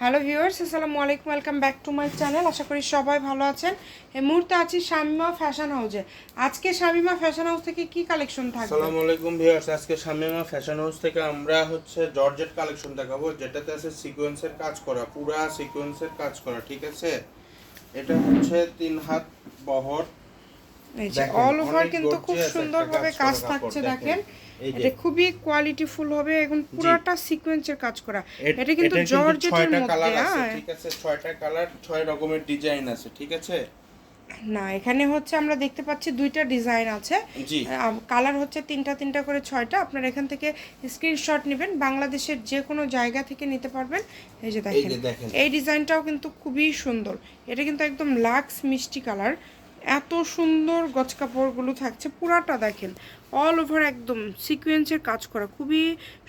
Hello viewers, আসসালামু আলাইকুম। Welcome back to my channel. আশা করি সবাই ভালো আছেন। এই মুহূর্তে আছি শামিমা ফ্যাশন হাউসে। আজকে শামিমা ফ্যাশন হাউস থেকে কি কালেকশন থাকবে? আসসালামু আলাইকুম ভিউয়ার্স, আজকে শামিমা ফ্যাশন হাউস থেকে আমরা জর্জেট কালেকশন দেখাবো, যেটাতে আছে সিকোয়েন্সের কাজ করা, পুরা সিকোয়েন্সের কাজ করা। ঠিক আছে, এটা 3 হাত বহর। এই যে অল ওভার কিন্তু খুব সুন্দরভাবে কাজ থাকছে। দেখেন, এটা খুবই কোয়ালিটিফুল হবে এবং পুরোটা সিকোয়েন্সের কাজ করা। এটা কিন্তু জর্জেটের মধ্যে। ঠিক আছে, 6টা কালার, 6 রকমের ডিজাইন আছে। ঠিক আছে, না এখানে হচ্ছে আমরা দেখতে পাচ্ছি 2টা ডিজাইন আছে। জি, কালার হচ্ছে 3টা করে 6টা। আপনারা এখান থেকে স্ক্রিনশট নেবেন, বাংলাদেশের যে কোনো জায়গা থেকে নিতে পারবেন। এই যে দেখেন, এই ডিজাইনটাও কিন্তু খুবই সুন্দর। এটা কিন্তু একদম লাক্স মিষ্টি কালার। এত সুন্দর গজ কাপড়গুলো থাকছে, পুরাটা দেখেন অল ওভার একদম সিকোয়েন্সের কাজ করা, খুবই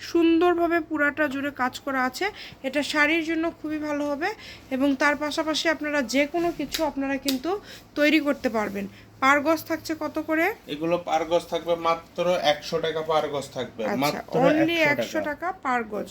সুন্দরভাবে পুরাটা জুড়ে কাজ করা আছে। এটা শাড়ির জন্য খুবই ভালো হবে এবং তার পাশাপাশি আপনারা যে কোনো কিছু আপনারা কিন্তু তৈরি করতে পারবেন। পার গজ থাকছে কত করে? এগুলো পার গজ থাকবে মাত্র 100 টাকা। পার গজ থাকবে মাত্র অনলি 100 টাকা পার গজ।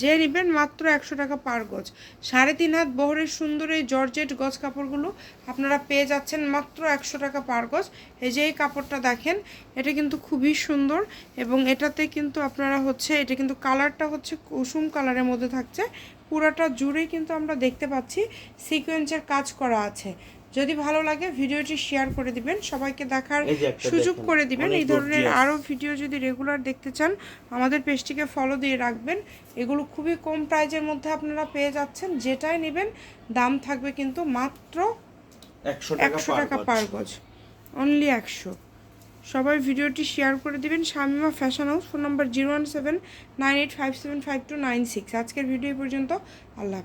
যে নেবেন মাত্র 100 টাকা পার গজ। 3.5 হাত বহরের সুন্দর এই জর্জেট গজ কাপড়গুলো আপনারা পেয়ে যাচ্ছেন মাত্র 100 টাকা পার গজ। এই যে এই কাপড়টা দেখেন, এটা কিন্তু খুবই সুন্দর এবং এটাতে কিন্তু আপনারা এটা কিন্তু কালারটা হচ্ছে কুসুম কালারের মধ্যে থাকছে। পুরাটা জুড়েই কিন্তু আমরা দেখতে পাচ্ছি সিকোয়েন্সের কাজ করা আছে। যদি ভালো লাগে ভিডিওটি শেয়ার করে দিবেন, সবাইকে দেখার সুযোগ করে দিবেন। এই ধরনের আরও ভিডিও যদি রেগুলার দেখতে চান আমাদের পেজটিকে ফলো দিয়ে রাখবেন। এগুলো খুবই কম প্রাইজের মধ্যে আপনারা পেয়ে যাচ্ছেন। যেটাই নেবেন দাম থাকবে কিন্তু মাত্র 100 টাকা পার গজ, অনলি 100। সবাই ভিডিওটি শেয়ার করে দিবেন। শামিমা ফ্যাশন হাউস, ফোন নম্বর 01798575296। আজকের ভিডিও পর্যন্ত। আল্লাহ।